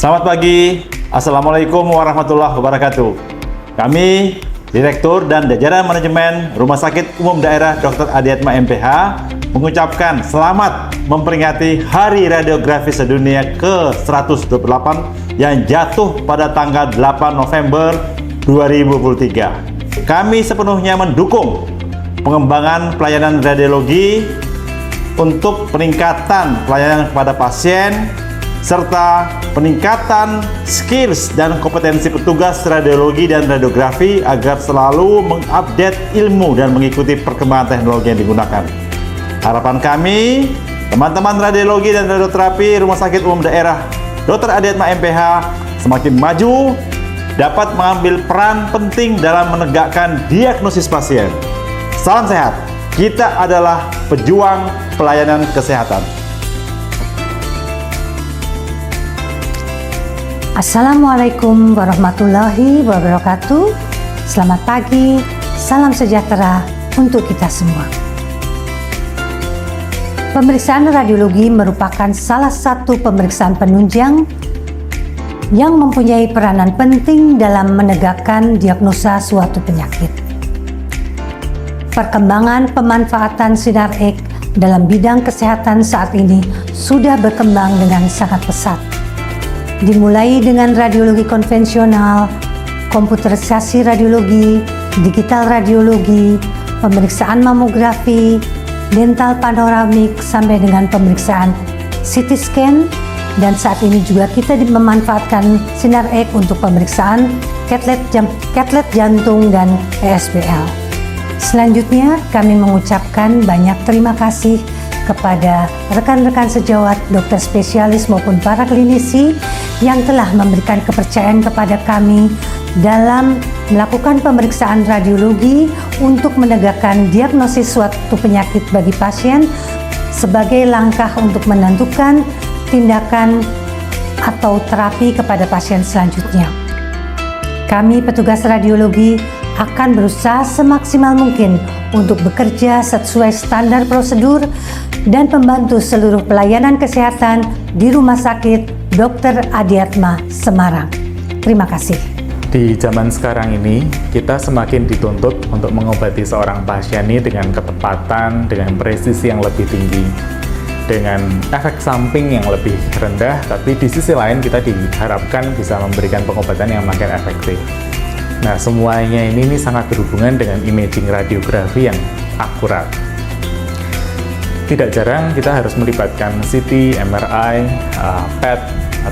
Selamat pagi, Assalamualaikum warahmatullahi wabarakatuh. Kami, Direktur dan jajaran manajemen Rumah Sakit Umum Daerah Dr. Adiatma MPH mengucapkan selamat memperingati Hari Radiografi Sedunia ke-128 yang jatuh pada tanggal 8 November 2023. Kami sepenuhnya mendukung pengembangan pelayanan radiologi untuk peningkatan pelayanan kepada pasien serta peningkatan skills dan kompetensi petugas radiologi dan radiografi agar selalu mengupdate ilmu dan mengikuti perkembangan teknologi yang digunakan. Harapan kami, teman-teman radiologi dan radioterapi Rumah Sakit Umum Daerah Dr. Adiatma MPH semakin maju, dapat mengambil peran penting dalam menegakkan diagnosis pasien. Salam sehat, kita adalah pejuang pelayanan kesehatan. Assalamualaikum warahmatullahi wabarakatuh. Selamat pagi, salam sejahtera untuk kita semua. Pemeriksaan radiologi merupakan salah satu pemeriksaan penunjang yang mempunyai peranan penting dalam menegakkan diagnosa suatu penyakit. Perkembangan pemanfaatan sinar X dalam bidang kesehatan saat ini sudah berkembang dengan sangat pesat. Dimulai dengan radiologi konvensional, komputerisasi radiologi, digital radiologi, pemeriksaan mamografi, dental panoramik, sampai dengan pemeriksaan CT scan, dan saat ini juga kita memanfaatkan sinar X untuk pemeriksaan catlet jantung dan ESBL. Selanjutnya, kami mengucapkan banyak terima kasih kepada rekan-rekan sejawat, dokter spesialis maupun para klinisi yang telah memberikan kepercayaan kepada kami dalam melakukan pemeriksaan radiologi untuk menegakkan diagnosis suatu penyakit bagi pasien sebagai langkah untuk menentukan tindakan atau terapi kepada pasien selanjutnya. Kami petugas radiologi akan berusaha semaksimal mungkin untuk bekerja sesuai standar prosedur dan membantu seluruh pelayanan kesehatan di Rumah Sakit Dr. Adiatma Semarang. Terima kasih. Di zaman sekarang ini, kita semakin dituntut untuk mengobati seorang pasien ini dengan ketepatan, dengan presisi yang lebih tinggi, dengan efek samping yang lebih rendah, tapi di sisi lain kita diharapkan bisa memberikan pengobatan yang makin efektif. Nah, semuanya ini sangat berhubungan dengan imaging radiografi yang akurat. Tidak jarang kita harus melibatkan CT, MRI, PET,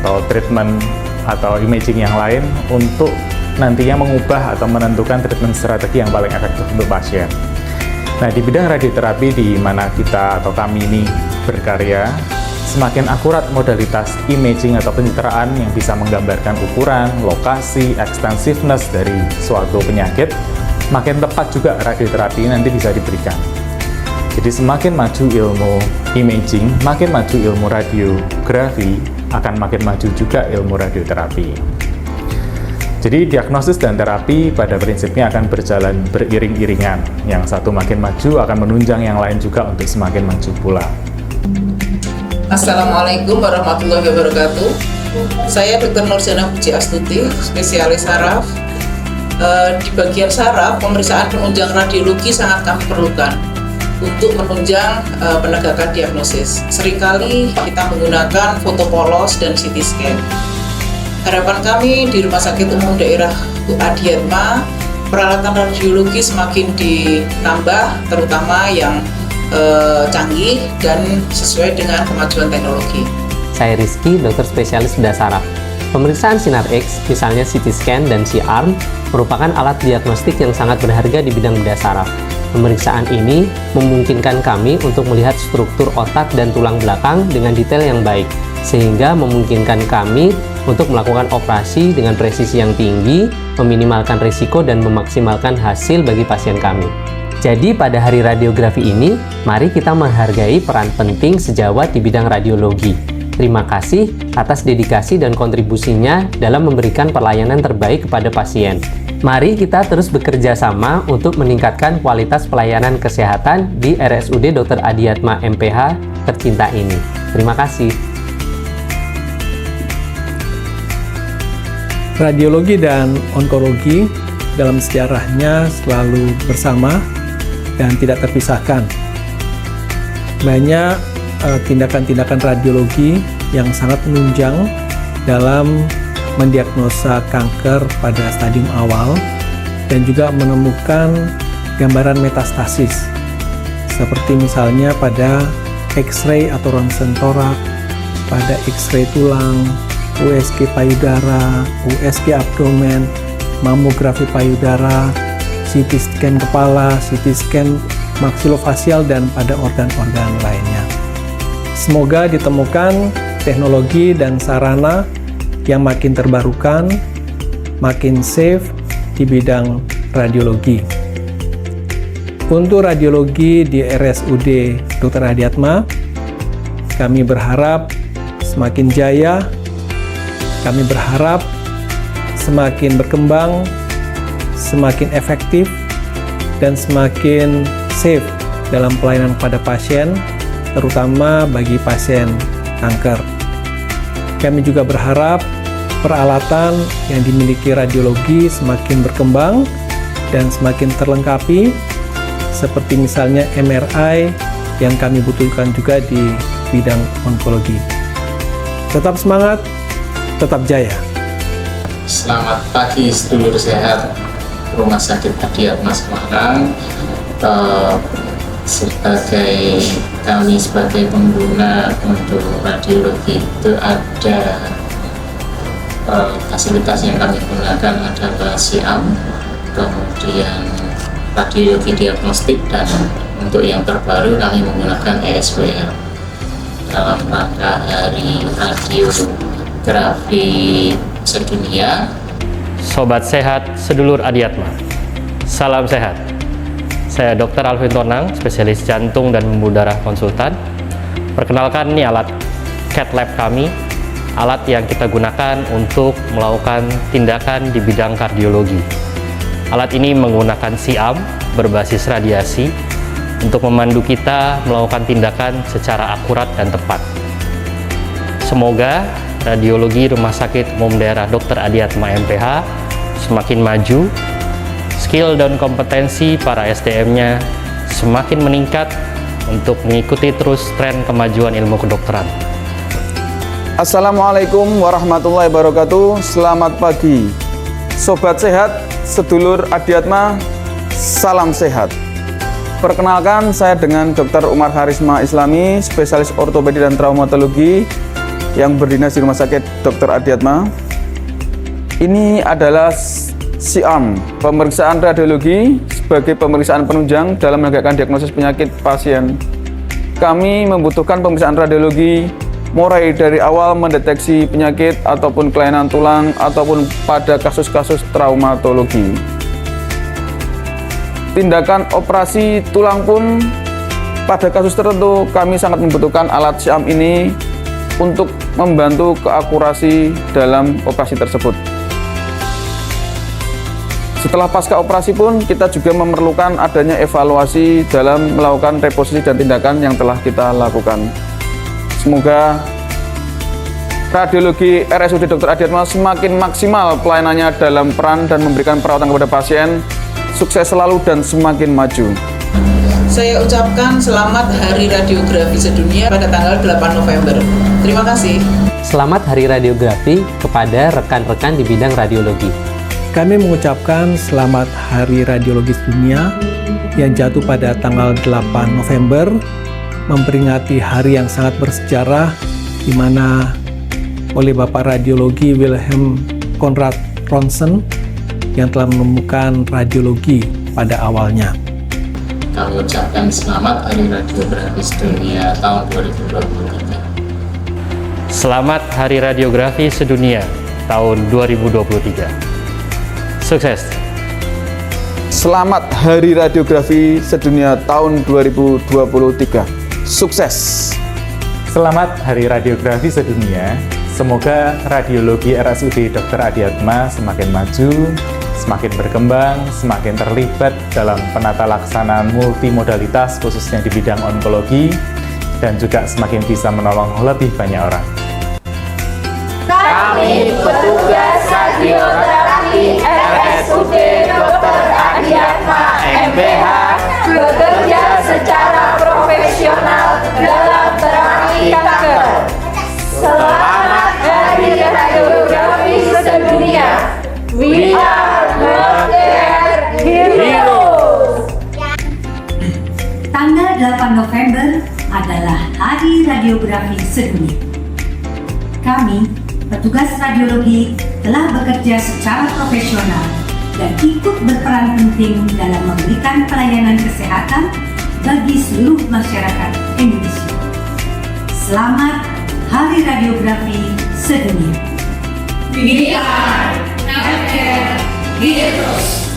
atau treatment atau imaging yang lain untuk nantinya mengubah atau menentukan treatment strategi yang paling efektif untuk pasien. Nah, di bidang radioterapi di mana kita atau kami ini berkarya, semakin akurat modalitas imaging atau pencitraan yang bisa menggambarkan ukuran, lokasi, extensiveness dari suatu penyakit, makin tepat juga radioterapi nanti bisa diberikan. Jadi semakin maju ilmu imaging, makin maju ilmu radiografi, akan makin maju juga ilmu radioterapi. Jadi diagnosis dan terapi pada prinsipnya akan berjalan beriring-iringan. Yang satu makin maju akan menunjang yang lain juga untuk semakin maju pula. Assalamualaikum warahmatullahi wabarakatuh. Saya Dr. Nurjana Puji Astuti, spesialis saraf. Di bagian saraf, pemeriksaan penunjang radiologi sangat kami perlukan untuk menunjang penegakan diagnosis. Seringkali kita menggunakan foto polos dan CT scan. Harapan kami di Rumah Sakit Umum Daerah Adiatma, peralatan radiologi semakin ditambah, terutama yang canggih dan sesuai dengan kemajuan teknologi. Saya Rizky, dokter spesialis bedah saraf. Pemeriksaan sinar X, misalnya CT scan dan C-arm, merupakan alat diagnostik yang sangat berharga di bidang bedah saraf. Pemeriksaan ini memungkinkan kami untuk melihat struktur otak dan tulang belakang dengan detail yang baik, sehingga memungkinkan kami untuk melakukan operasi dengan presisi yang tinggi, meminimalkan risiko dan memaksimalkan hasil bagi pasien kami. Jadi pada hari radiografi ini, mari kita menghargai peran penting sejawat di bidang radiologi. Terima kasih atas dedikasi dan kontribusinya dalam memberikan pelayanan terbaik kepada pasien. Mari kita terus bekerja sama untuk meningkatkan kualitas pelayanan kesehatan di RSUD Dr. Adiatma MPH tercinta ini. Terima kasih. Radiologi dan onkologi dalam sejarahnya selalu bersama dan tidak terpisahkan. Banyak tindakan-tindakan radiologi yang sangat menunjang dalam mendiagnosa kanker pada stadium awal dan juga menemukan gambaran metastasis, seperti misalnya pada X-ray atau ronsen torak, pada X-ray tulang, USG payudara, USG abdomen, mamografi payudara, CT scan kepala, CT scan maksilofacial, dan pada organ-organ lainnya. Semoga ditemukan teknologi dan sarana yang makin terbarukan, makin safe di bidang radiologi. Untuk radiologi di RSUD Dr. Adiatma, kami berharap semakin jaya, kami berharap semakin berkembang, semakin efektif, dan semakin safe dalam pelayanan kepada pasien, terutama bagi pasien kanker. Kami juga berharap peralatan yang dimiliki radiologi semakin berkembang dan semakin terlengkapi, seperti misalnya MRI yang kami butuhkan juga di bidang onkologi. Tetap semangat, tetap jaya. Selamat pagi sedulur sehat Rumah Sakit Adiatma Semarang. Kami sebagai pengguna untuk radiologi itu ada fasilitas yang kami gunakan adalah SIAM, kemudian radiologi diagnostik, dan untuk yang terbaru kami menggunakan ESWL dalam rangka Hari Radiografi Sedunia. Sobat sehat sedulur Adiatma, salam sehat. Saya Dr. Alvin Tonang, spesialis jantung dan pembuluh darah konsultan. Perkenalkan, ini alat CAT lab kami, alat yang kita gunakan untuk melakukan tindakan di bidang kardiologi. Alat ini menggunakan SIAM berbasis radiasi untuk memandu kita melakukan tindakan secara akurat dan tepat. Semoga radiologi Rumah Sakit Umum Daerah Dr. Adiatma MPH semakin maju, skill dan kompetensi para SDM-nya semakin meningkat untuk mengikuti terus tren kemajuan ilmu kedokteran. Assalamualaikum warahmatullahi wabarakatuh. Selamat pagi, sobat sehat sedulur Adiatma, salam sehat. Perkenalkan, saya dengan Dr. Umar Harisma Islami, spesialis ortopedi dan traumatologi yang berdinas di Rumah Sakit Dr. Adiatma. Ini adalah SIAM, pemeriksaan radiologi sebagai pemeriksaan penunjang dalam menegakkan diagnosis penyakit pasien. Kami membutuhkan pemeriksaan radiologi mulai dari awal mendeteksi penyakit ataupun kelainan tulang ataupun pada kasus-kasus traumatologi. Tindakan operasi tulang pun pada kasus tertentu kami sangat membutuhkan alat SIAM ini untuk membantu keakurasi dalam operasi tersebut. Setelah pasca operasi pun kita juga memerlukan adanya evaluasi dalam melakukan reposisi dan tindakan yang telah kita lakukan. Semoga radiologi RSUD Dr. Adiatma semakin maksimal pelayanannya dalam peran dan memberikan perawatan kepada pasien. Sukses selalu dan semakin maju. Saya ucapkan selamat Hari Radiografi Sedunia pada tanggal 8 November. Terima kasih. Selamat Hari Radiografi kepada rekan-rekan di bidang radiologi. Kami mengucapkan selamat Hari Radiologi Sedunia yang jatuh pada tanggal 8 November, memperingati hari yang sangat bersejarah di mana oleh Bapak Radiologi Wilhelm Conrad Ronsen yang telah menemukan radiologi pada awalnya. Kami ucapkan selamat Hari Radiografi Sedunia tahun 2023. Selamat Hari Radiografi Sedunia tahun 2023. Sukses. Selamat Hari Radiografi Sedunia tahun 2023. Sukses. Selamat Hari Radiografi Sedunia. Semoga radiologi RSUD Dr. Adiatma semakin maju, semakin berkembang, semakin terlibat dalam penata laksanaan multimodalitas khususnya di bidang onkologi, dan juga semakin bisa menolong lebih banyak orang. Kami petugas radio Radiografi Sedunia. Kami, petugas radiologi, telah bekerja secara profesional dan ikut berperan penting dalam memberikan pelayanan kesehatan bagi seluruh masyarakat Indonesia. Selamat Hari Radiografi Sedunia. We are healthcare heroes.